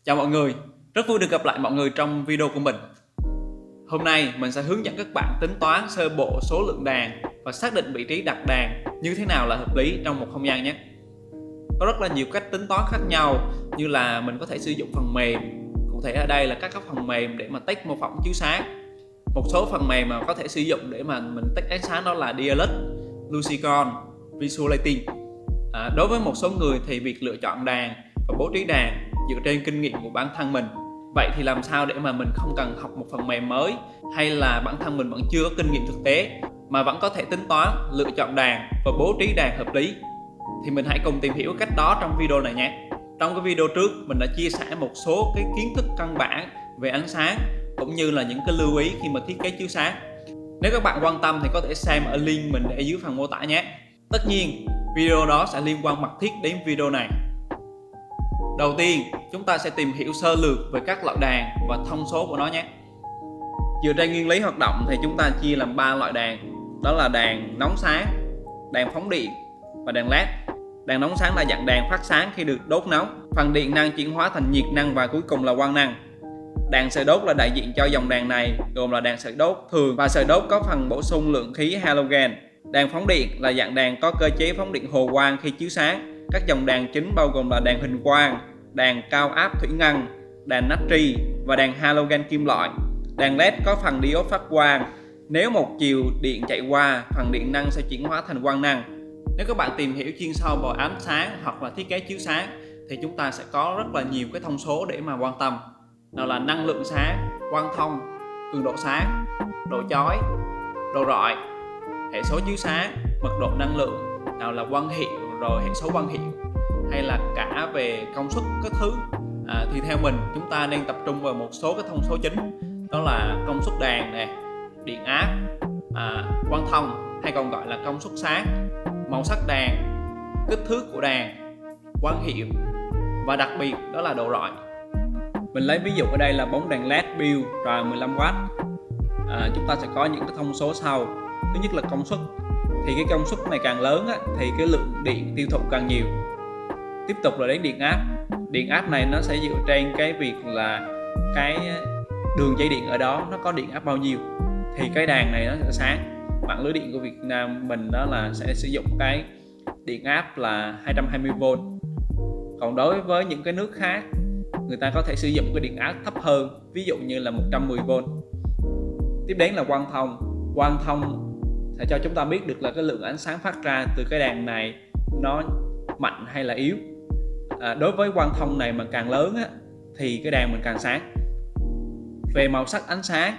Chào mọi người, rất vui được gặp lại mọi người trong video của mình. Hôm nay mình sẽ hướng dẫn các bạn tính toán sơ bộ số lượng đàn và xác định vị trí đặt đàn như thế nào là hợp lý trong một không gian nhé. Có rất là nhiều cách tính toán khác nhau, như là mình có thể sử dụng phần mềm. Cụ thể ở đây là các phần mềm để mà tách mô phỏng chiếu sáng. Một số phần mềm mà có thể sử dụng để mà mình tách ánh sáng đó là Dialux, Lucicon, Visual Lighting. Đối với một số người thì việc lựa chọn đàn và bố trí đàn dựa trên kinh nghiệm của bản thân mình. Vậy thì làm sao để mà mình không cần học một phần mềm mới, hay là bản thân mình vẫn chưa có kinh nghiệm thực tế mà vẫn có thể tính toán, lựa chọn đàn và bố trí đàn hợp lý? Thì mình hãy cùng tìm hiểu cách đó trong video này nhé. Trong cái video trước mình đã chia sẻ một số cái kiến thức căn bản về ánh sáng cũng như là những cái lưu ý khi mà thiết kế chiếu sáng. Nếu các bạn quan tâm thì có thể xem ở link mình để dưới phần mô tả nhé. Tất nhiên video đó sẽ liên quan mật thiết đến video này. Đầu tiên, chúng ta sẽ tìm hiểu sơ lược về các loại đàn và thông số của nó nhé. Dựa trên nguyên lý hoạt động thì chúng ta chia làm 3 loại đàn. Đó là đàn nóng sáng, đàn phóng điện và đàn LED. Đàn nóng sáng là dạng đàn phát sáng khi được đốt nóng, phần điện năng chuyển hóa thành nhiệt năng và cuối cùng là quang năng. Đàn sợi đốt là đại diện cho dòng đàn này, gồm là đàn sợi đốt thường và sợi đốt có phần bổ sung lượng khí halogen. Đàn phóng điện là dạng đàn có cơ chế phóng điện hồ quang khi chiếu sáng. Các dòng đàn chính bao gồm là đàn huỳnh quang, đàn cao áp thủy ngân, đàn natri và đàn halogen kim loại. Đàn LED có phần diode phát quang. Nếu một chiều điện chạy qua, phần điện năng sẽ chuyển hóa thành quang năng. Nếu các bạn tìm hiểu chuyên sâu về ánh sáng hoặc là thiết kế chiếu sáng thì chúng ta sẽ có rất là nhiều cái thông số để mà quan tâm. Nào là năng lượng sáng, quang thông, cường độ sáng, độ chói, độ rọi, hệ số chiếu sáng, mật độ năng lượng, nào là quang hiệu rồi hệ số quang hiệu, hay là cả về công suất các thứ. Thì theo mình chúng ta nên tập trung vào một số cái thông số chính, đó là công suất đàn này, điện áp, quang thông hay còn gọi là công suất sáng, màu sắc đàn, kích thước của đàn, quang hiệu và đặc biệt đó là độ rọi. Mình lấy ví dụ ở đây là bóng đèn LED build rồi 15W. Chúng ta sẽ có những cái thông số sau. Thứ nhất là công suất, thì cái công suất này càng lớn thì cái lượng điện tiêu thụ càng nhiều. Tiếp tục là đến điện áp. Điện áp này nó sẽ dựa trên cái việc là cái đường dây điện ở đó nó có điện áp bao nhiêu thì cái đàn này nó sẽ sáng. Mạng lưới điện của Việt Nam mình đó là sẽ sử dụng cái điện áp là 220V. Còn đối với những cái nước khác, người ta có thể sử dụng cái điện áp thấp hơn, ví dụ như là 110V. Tiếp đến là quang thông. Quang thông sẽ cho chúng ta biết được là cái lượng ánh sáng phát ra từ cái đàn này nó mạnh hay là yếu. Đối với quang thông này mà càng lớn thì cái đàn mình càng sáng. Về màu sắc ánh sáng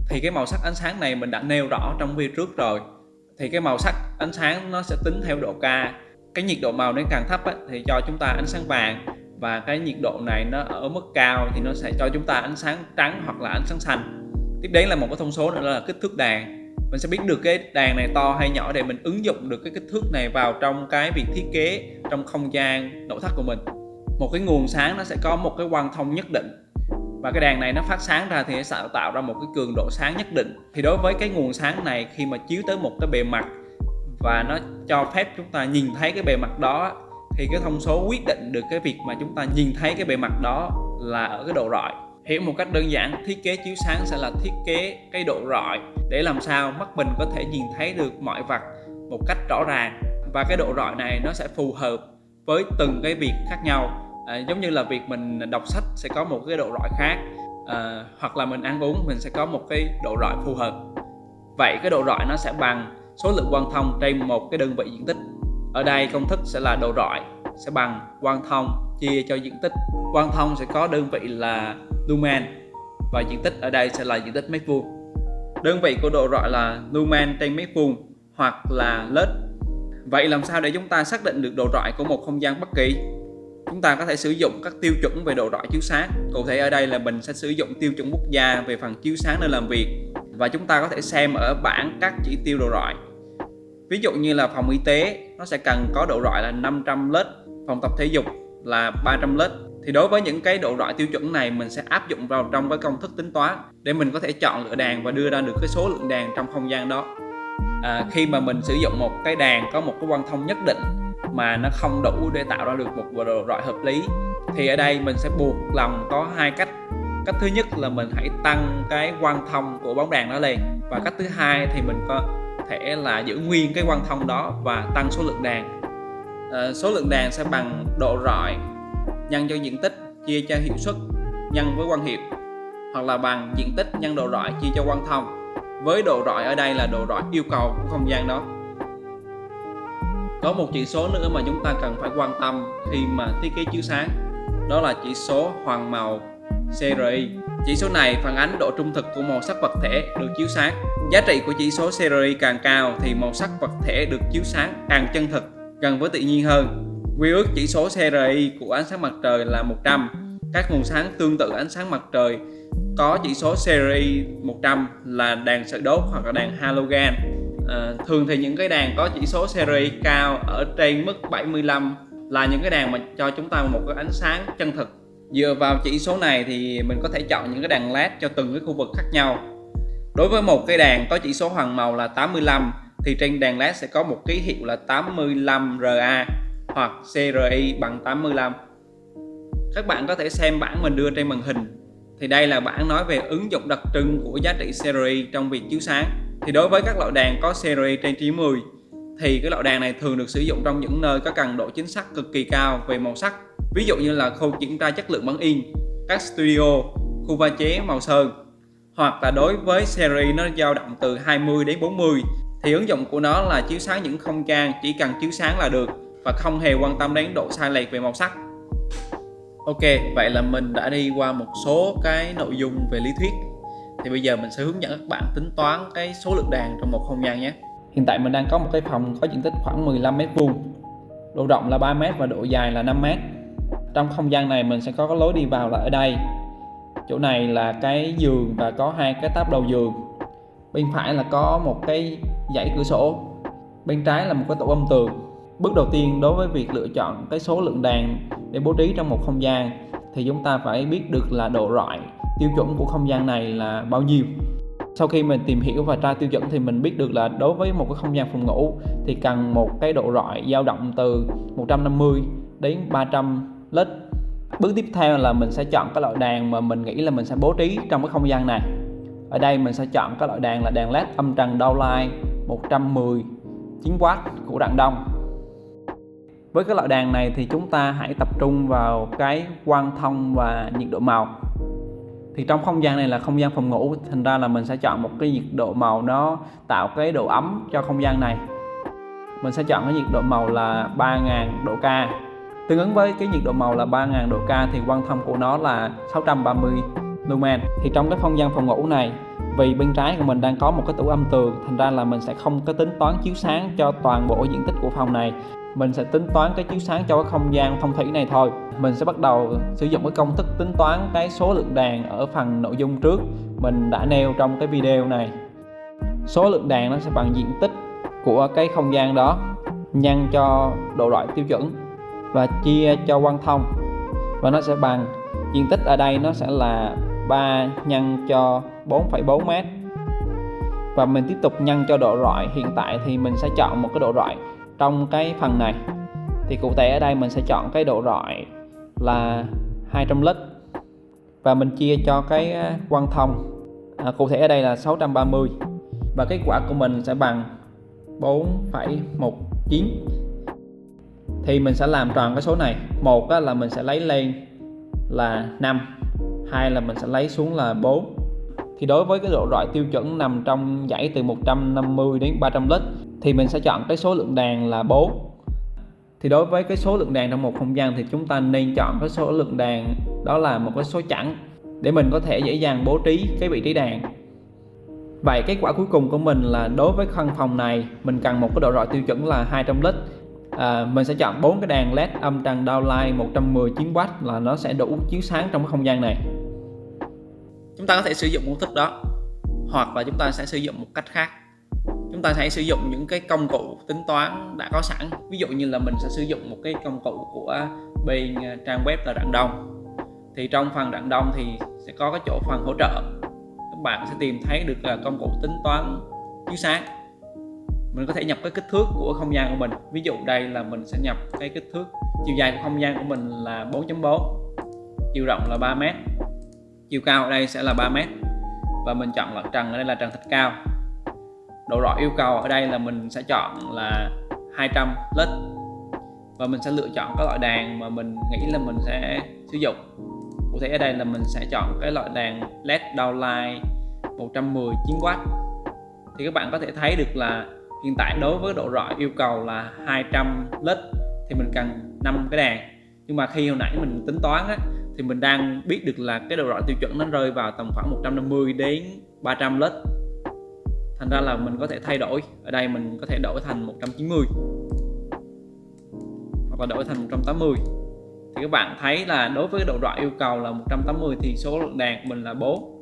thì cái màu sắc ánh sáng này mình đã nêu rõ trong video trước rồi. Thì cái màu sắc ánh sáng nó sẽ tính theo độ K. Cái nhiệt độ màu nó càng thấp thì cho chúng ta ánh sáng vàng, và cái nhiệt độ này nó ở mức cao thì nó sẽ cho chúng ta ánh sáng trắng hoặc là ánh sáng xanh. Tiếp đến là một cái thông số nữa là kích thước đàn. Mình sẽ biết được cái đàn này to hay nhỏ để mình ứng dụng được cái kích thước này vào trong cái việc thiết kế trong không gian nội thất của mình. Một cái nguồn sáng nó sẽ có một cái quang thông nhất định, và cái đàn này nó phát sáng ra thì nó sẽ tạo ra một cái cường độ sáng nhất định. Thì đối với cái nguồn sáng này, khi mà chiếu tới một cái bề mặt và nó cho phép chúng ta nhìn thấy cái bề mặt đó, thì cái thông số quyết định được cái việc mà chúng ta nhìn thấy cái bề mặt đó là ở cái độ rọi. Hiểu một cách đơn giản, thiết kế chiếu sáng sẽ là thiết kế cái độ rọi để làm sao mắt mình có thể nhìn thấy được mọi vật một cách rõ ràng, và cái độ rọi này nó sẽ phù hợp với từng cái việc khác nhau. Giống như là việc mình đọc sách sẽ có một cái độ rọi khác, hoặc là mình ăn uống mình sẽ có một cái độ rọi phù hợp. Vậy cái độ rọi nó sẽ bằng số lượng quang thông trên một cái đơn vị diện tích. Ở đây công thức sẽ là độ rọi sẽ bằng quang thông chia cho diện tích. Quang thông sẽ có đơn vị là lumen và diện tích ở đây sẽ là diện tích mét vuông. Đơn vị của độ rọi là lumen trên mét vuông hoặc là led. Vậy làm sao để chúng ta xác định được độ rọi của một không gian bất kỳ? Chúng ta có thể sử dụng các tiêu chuẩn về độ rọi chiếu sáng. Cụ thể ở đây là mình sẽ sử dụng tiêu chuẩn quốc gia về phần chiếu sáng nơi làm việc, và chúng ta có thể xem ở bảng các chỉ tiêu độ rọi. Ví dụ như là phòng y tế nó sẽ cần có độ rọi là 500 led, phòng tập thể dục là 300 led. Thì đối với những cái độ rọi tiêu chuẩn này mình sẽ áp dụng vào trong cái công thức tính toán để mình có thể chọn lựa đàn và đưa ra được cái số lượng đàn trong không gian đó. Khi mà mình sử dụng một cái đàn có một cái quang thông nhất định mà nó không đủ để tạo ra được một độ rọi hợp lý Thì ở đây mình sẽ buộc lòng có hai cách. Cách thứ nhất là mình hãy tăng cái quang thông của bóng đèn đó lên, và cách thứ hai thì mình có thể là giữ nguyên cái quang thông đó và tăng số lượng đèn. Số lượng đèn sẽ bằng độ rọi nhân cho diện tích chia cho hiệu suất nhân với quang hiệu, hoặc là bằng diện tích nhân độ rọi chia cho quang thông, với độ rọi ở đây là độ rọi yêu cầu của không gian đó. Có một chỉ số nữa mà chúng ta cần phải quan tâm khi mà thiết kế chiếu sáng, đó là chỉ số hoàng màu CRI. Chỉ số này phản ánh độ trung thực của màu sắc vật thể được chiếu sáng. Giá trị của chỉ số CRI càng cao thì màu sắc vật thể được chiếu sáng càng chân thực, gần với tự nhiên hơn. Quy ước chỉ số CRI của ánh sáng mặt trời là 100. Các nguồn sáng tương tự ánh sáng mặt trời có chỉ số CRI 100 là đèn sợi đốt hoặc là đèn halogen. Thường thì những cái đèn có chỉ số CRI cao ở trên mức 75 là những cái đèn mà cho chúng ta một cái ánh sáng chân thực. Dựa vào chỉ số này thì mình có thể chọn những cái đèn LED cho từng cái khu vực khác nhau. Đối với một cái đèn có chỉ số hoàng màu là 85 thì trên đèn LED sẽ có một ký hiệu là 85RA hoặc CRI bằng 85. Các bạn có thể xem bảng mình đưa trên màn hình. Thì đây là bảng nói về ứng dụng đặc trưng của giá trị CRI trong việc chiếu sáng. Thì đối với các loại đèn có CRI trên 90 thì cái loại đèn này thường được sử dụng trong những nơi có cần độ chính xác cực kỳ cao về màu sắc. Ví dụ như là khu kiểm tra chất lượng bản in, các studio, khu pha chế màu sơn. Hoặc là đối với CRI nó dao động từ 20 đến 40 thì ứng dụng của nó là chiếu sáng những không gian chỉ cần chiếu sáng là được và không hề quan tâm đến độ sai lệch về màu sắc. Ok, vậy là mình đã đi qua một số cái nội dung về lý thuyết. Thì bây giờ mình sẽ hướng dẫn các bạn tính toán cái số lượng đèn trong một không gian nhé. Hiện tại mình đang có một cái phòng có diện tích khoảng 15 m², độ rộng là 3 m và độ dài là 5 m. Trong không gian này mình sẽ có cái lối đi vào là ở đây. Chỗ này là cái giường và có hai cái táp đầu giường. Bên phải là có một cái dãy cửa sổ. Bên trái là một cái tủ âm tường. Bước đầu tiên đối với việc lựa chọn cái số lượng đèn để bố trí trong một không gian thì chúng ta phải biết được là độ rọi tiêu chuẩn của không gian này là bao nhiêu. Sau khi mình tìm hiểu và tra tiêu chuẩn thì mình biết được là đối với một cái không gian phòng ngủ thì cần một cái độ rọi dao động từ 150 đến 300 lux. Bước tiếp theo là mình sẽ chọn cái loại đèn mà mình nghĩ là mình sẽ bố trí trong cái không gian này. Ở đây mình sẽ chọn cái loại đèn là đèn LED âm trần downlight 119W của Rạng Đông. Với cái loại đèn này thì chúng ta hãy tập trung vào cái quang thông và nhiệt độ màu. Thì trong không gian này là không gian phòng ngủ, thành ra là mình sẽ chọn một cái nhiệt độ màu nó tạo cái độ ấm cho không gian này. Mình sẽ chọn cái nhiệt độ màu là 3000 độ K. Tương ứng với cái nhiệt độ màu là 3000 độ K thì quang thông của nó là 630 lumen. Thì trong cái không gian phòng ngủ này, vì bên trái của mình đang có một cái tủ âm tường, thành ra là mình sẽ không có tính toán chiếu sáng cho toàn bộ diện tích của phòng này. Mình sẽ tính toán cái chiếu sáng cho cái không gian phong thủy này thôi. Mình sẽ bắt đầu sử dụng cái công thức tính toán cái số lượng đèn ở phần nội dung trước mình đã nêu trong cái video này. Số lượng đèn nó sẽ bằng diện tích của cái không gian đó nhân cho độ rọi tiêu chuẩn và chia cho quang thông, và nó sẽ bằng diện tích ở đây nó sẽ là 3 nhân cho 4,4 m. Và mình tiếp tục nhân cho độ rọi. Hiện tại thì mình sẽ chọn một cái độ rọi trong cái phần này. Thì cụ thể ở đây mình sẽ chọn cái độ rọi là 200 lux và mình chia cho cái quang thông. Cụ thể ở đây là 630 và kết quả của mình sẽ bằng 4,19. Thì mình sẽ làm tròn cái số này. Một là mình sẽ lấy lên là 5, hai là mình sẽ lấy xuống là 4. Thì đối với cái độ rọi tiêu chuẩn nằm trong dãy từ 150 đến 300 lux thì mình sẽ chọn cái số lượng đèn là 4. Thì đối với cái số lượng đèn trong một không gian thì chúng ta nên chọn cái số lượng đèn đó là một cái số chẵn để mình có thể dễ dàng bố trí cái vị trí đèn. Vậy kết quả cuối cùng của mình là đối với căn phòng này mình cần một cái độ rọi tiêu chuẩn là 200 lux. Mình sẽ chọn 4 cái đèn LED âm trần downlight 119W là nó sẽ đủ chiếu sáng trong cái không gian này. Chúng ta có thể sử dụng công thức đó, hoặc là chúng ta sẽ sử dụng một cách khác. Chúng ta sẽ sử dụng những cái công cụ tính toán đã có sẵn. Ví dụ như là mình sẽ sử dụng một cái công cụ của bên trang web là Rạng Đông. Thì trong phần Rạng Đông thì sẽ có cái chỗ phần hỗ trợ. Các bạn sẽ tìm thấy được là công cụ tính toán chiếu sáng. Mình có thể nhập cái kích thước của không gian của mình. Ví dụ đây là mình sẽ nhập cái kích thước chiều dài của không gian của mình là 4.4. chiều rộng là 3 m, chiều cao ở đây sẽ là 3 m, và mình chọn lợn trần ở đây là trần thạch cao. Độ rọi yêu cầu ở đây là mình sẽ chọn là 200 lít, và mình sẽ lựa chọn cái loại đàn mà mình nghĩ là mình sẽ sử dụng. Cụ thể ở đây là mình sẽ chọn cái loại đàn LED downlight 110 9W. Thì các bạn có thể thấy được là hiện tại đối với độ rọi yêu cầu là 200 lít thì mình cần 5 cái đàn. Nhưng mà khi hồi nãy mình tính toán á, thì mình đang biết được là cái độ rọi tiêu chuẩn nó rơi vào tầm khoảng 150 đến 300 lít. Thành ra là mình có thể thay đổi. Ở đây mình có thể đổi thành 190 hoặc là đổi thành 180. Thì các bạn thấy là đối với độ rọi yêu cầu là 180 thì số lượng đàn của mình là 4.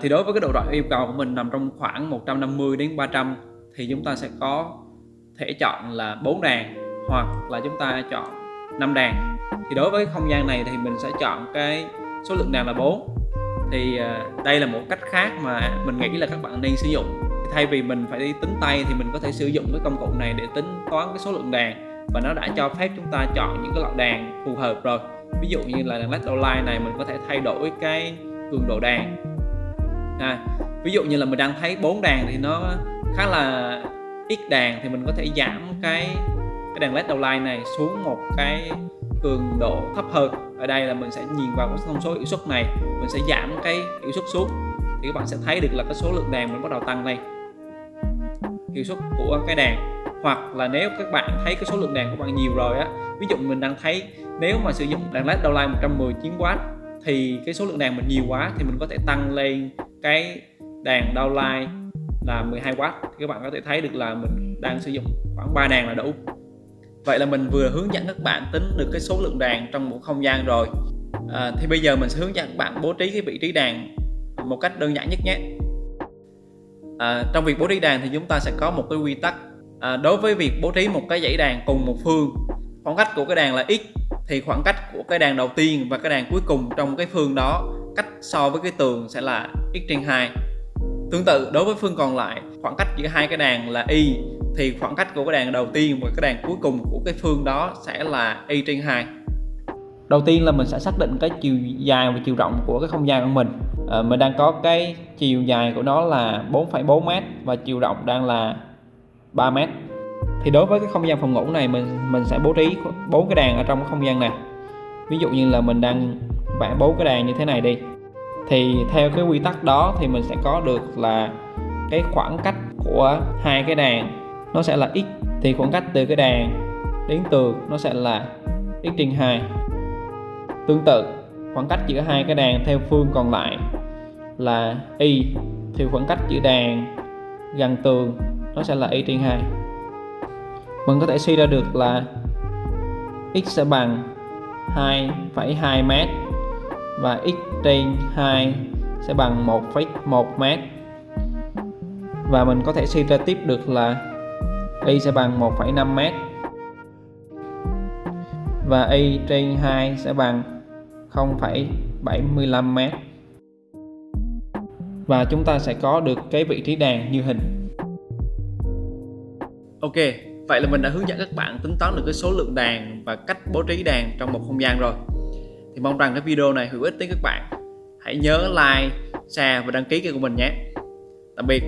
Thì đối với cái độ rọi yêu cầu của mình nằm trong khoảng 150 đến 300 thì chúng ta sẽ có thể chọn là 4 đàn hoặc là chúng ta chọn 5 đàn. Thì đối với không gian này thì mình sẽ chọn cái số lượng đàn là 4. Thì đây là một cách khác mà mình nghĩ là các bạn nên sử dụng. Thì thay vì mình phải đi tính tay thì mình có thể sử dụng cái công cụ này để tính toán cái số lượng đàn, và nó đã cho phép chúng ta chọn những cái loại đàn phù hợp rồi. Ví dụ như là đàn LED downlight này mình có thể thay đổi cái cường độ đàn. Ví dụ như là mình đang thấy 4 đàn thì nó khá là ít đàn, thì mình có thể giảm cái đàn LED downlight này xuống một cái cường độ thấp hơn. Ở đây là mình sẽ nhìn vào cái thông số hiệu suất này, mình sẽ giảm cái hiệu suất xuống, thì các bạn sẽ thấy được là cái số lượng đàn mình bắt đầu tăng lên, hiệu suất của cái đàn. Hoặc là nếu các bạn thấy cái số lượng đàn của bạn nhiều rồi á, ví dụ mình đang thấy nếu mà sử dụng đàn LED downlight 119W thì cái số lượng đàn mình nhiều quá, thì mình có thể tăng lên cái đàn downlight là 12W. Thì các bạn có thể thấy được là mình đang sử dụng khoảng 3 đàn là đủ. Vậy là mình vừa hướng dẫn các bạn tính được cái số lượng đàn trong một không gian rồi. Thì bây giờ mình sẽ hướng dẫn các bạn bố trí cái vị trí đàn một cách đơn giản nhất nhé. Trong việc bố trí đàn thì chúng ta sẽ có một cái quy tắc. Đối với việc bố trí một cái dãy đàn cùng một phương, khoảng cách của cái đàn là x, thì khoảng cách của cái đàn đầu tiên và cái đàn cuối cùng trong cái phương đó cách so với cái tường sẽ là x/2. Tương tự đối với phương còn lại, khoảng cách giữa hai cái đàn là y, thì khoảng cách của cái đàn đầu tiên và cái đàn cuối cùng của cái phương đó sẽ là y/2. Đầu tiên là mình sẽ xác định cái chiều dài và chiều rộng của cái không gian của mình. Mình đang có cái chiều dài của nó là 4,4 m và chiều rộng đang là 3 m. Thì đối với cái không gian phòng ngủ này mình sẽ bố trí 4 cái đàn ở trong cái không gian này. Ví dụ như là mình đang vẽ 4 cái đàn như thế này đi, thì theo cái quy tắc đó thì mình sẽ có được là cái khoảng cách của hai cái đàn nó sẽ là x, thì khoảng cách từ cái đàn đến tường nó sẽ là x/2. Tương tự, khoảng cách giữa hai cái đàn theo phương còn lại là y, thì khoảng cách giữa đàn gần tường nó sẽ là y/2. Mình có thể suy ra được là x sẽ bằng 2,2 m và x/2 sẽ bằng 1,1 m. Và mình có thể suy ra tiếp được là y sẽ bằng 1,5 m và y/2 sẽ bằng 0,75 m. Và chúng ta sẽ có được cái vị trí đàn như hình. Ok, vậy là mình đã hướng dẫn các bạn tính toán được cái số lượng đàn và cách bố trí đàn trong một không gian rồi. Thì mong rằng cái video này hữu ích đến các bạn. Hãy nhớ like, share và đăng ký kênh của mình nhé. Tạm biệt.